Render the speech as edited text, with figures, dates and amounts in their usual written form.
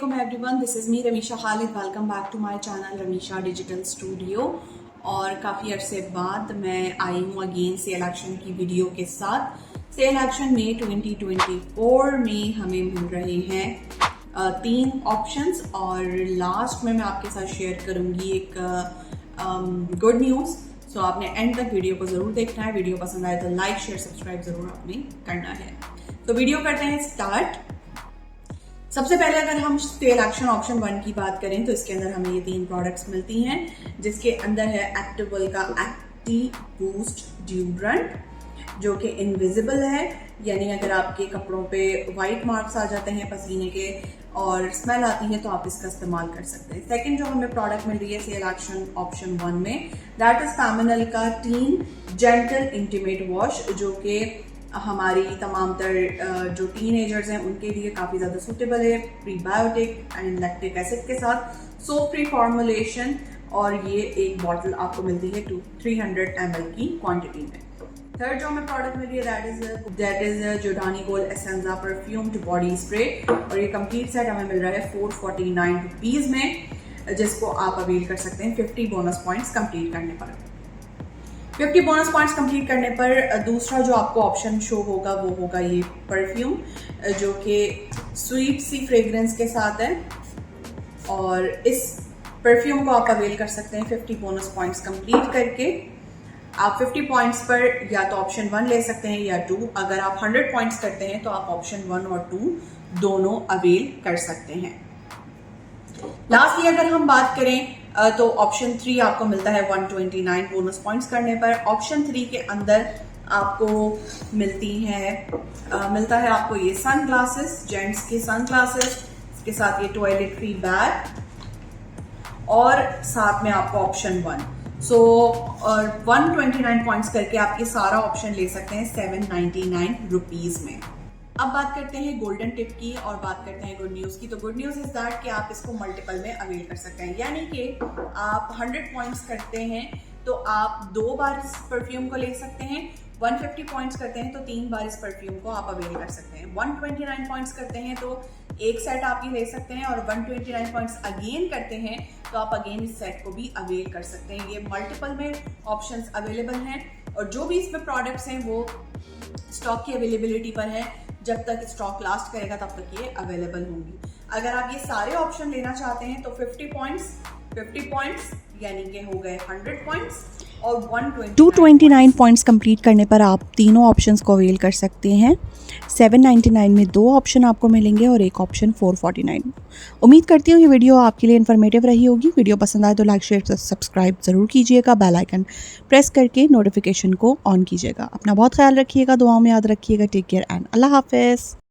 Assalamualaikum everyone, this is me Ramisha Khalid. Welcome back to my channel Ramisha digital studio. और काफ़ी अरसे बाद मैं आई हूँ अगेन सेल एक्शन की वीडियो के साथ। सेल एक्शन में 2024 में हमें मिल रहे हैं 3 ऑप्शंस और लास्ट में मैं आपके साथ शेयर करूँगी एक गुड न्यूज़। सो आपने एंड तक वीडियो को ज़रूर देखना है। वीडियो पसंद आए तो लाइक शेयर सब्सक्राइब ज़रूर आपने करना है। तो वीडियो करते हैं स्टार्ट। सबसे पहले अगर हम सेल एक्शन ऑप्शन 1 की बात करें तो इसके अंदर हमें ये 3 प्रोडक्ट्स मिलती हैं, जिसके अंदर है एक्टिवल का एक्टिव बूस्ट ड्यूड्रेंट जो कि इनविजिबल है, यानी अगर आपके कपड़ों पे वाइट मार्क्स आ जाते हैं पसीने के और स्मेल आती है तो आप इसका इस्तेमाल कर सकते हैं। सेकंड जो हमें प्रोडक्ट मिल रही है सेल एक्शन ऑप्शन 1 में, दैट इज फैमिनल का टीन जेंटल इंटीमेट वॉश, जो कि हमारी तमाम तर जो टीनेजर्स हैं उनके लिए काफ़ी ज़्यादा सूटेबल है। प्रीबायोटिक एंड लैक्टिक एसिड के साथ सोप फ्री फॉर्मुलेशन, और ये एक बॉटल आपको मिलती है 300 ml की क्वांटिटी में। थर्ड जो हमें प्रोडक्ट मिली है that is Giordani Gold Essenza perfumed body spray, और ये कंप्लीट सेट हमें मिल रहा है 449 रुपीज़ में, जिसको आप अवेल कर सकते हैं 50 बोनस पॉइंट्स कंप्लीट करने पर। 50 बोनस पॉइंट्स कंप्लीट करने पर दूसरा जो आपको ऑप्शन शो होगा वो होगा ये परफ्यूम, जो कि स्वीट सी फ्रेग्रेंस के साथ है, और इस परफ्यूम को आप अवेल कर सकते हैं 50 बोनस पॉइंट्स कंप्लीट करके। आप 50 पॉइंट्स पर या तो ऑप्शन 1 ले सकते हैं या 2। अगर आप 100 पॉइंट्स करते हैं तो आप ऑप्शन 1 और 2 दोनों अवेल कर सकते हैं। लास्टली अगर हम बात करें तो ऑप्शन 3 आपको मिलता है 129 बोनस पॉइंट्स करने पर। ऑप्शन 3 के अंदर आपको मिलता है आपको ये सन ग्लासेस, जेंट्स के सन ग्लासेस, इसके साथ ये टॉयलेटरी बैग, और साथ में आपको ऑप्शन 1। सो 129 पॉइंट्स करके आप ये सारा ऑप्शन ले सकते हैं 799 रुपीज़ में। अब बात करते हैं गोल्डन टिप की और बात करते हैं गुड न्यूज़ की। तो गुड न्यूज़ इज दैट कि आप इसको मल्टीपल में अवेल कर सकते हैं, यानी कि आप 100 पॉइंट्स करते हैं तो आप 2 बार इस परफ्यूम को ले सकते हैं। 150 पॉइंट्स करते हैं तो 3 बार इस परफ्यूम को आप अवेल कर सकते हैं। 129 पॉइंट्स करते हैं तो एक सेट आप ये ले सकते हैं, और 129 पॉइंट्स अगेन करते हैं तो आप अगेन इस सेट को भी अवेल कर सकते हैं। ये मल्टीपल में ऑप्शंस अवेलेबल हैं, और जो भी इसमें प्रोडक्ट्स हैं वो स्टॉक की अवेलेबिलिटी पर है। जब तक स्टॉक लास्ट करेगा तब तक ये अवेलेबल होंगी। अगर आप ये सारे ऑप्शन लेना चाहते हैं तो 50 पॉइंट्स यानी कि हो गए 100 पॉइंट्स, और 229 पॉइंट्स कंप्लीट करने पर आप तीनों ऑप्शंस को अवेल कर सकते हैं। 799 में 2 ऑप्शन आपको मिलेंगे और एक ऑप्शन 449। उम्मीद करती हूँ ये वीडियो आपके लिए इन्फॉर्मेटिव रही होगी। वीडियो पसंद आए तो लाइक शेयर सब्सक्राइब ज़रूर कीजिएगा। बेल आइकन प्रेस करके नोटिफिकेशन को ऑन कीजिएगा। अपना बहुत ख्याल रखिएगा, दुआओं में याद रखिएगा। टेक केयर एंड अल्लाह हाफिज़।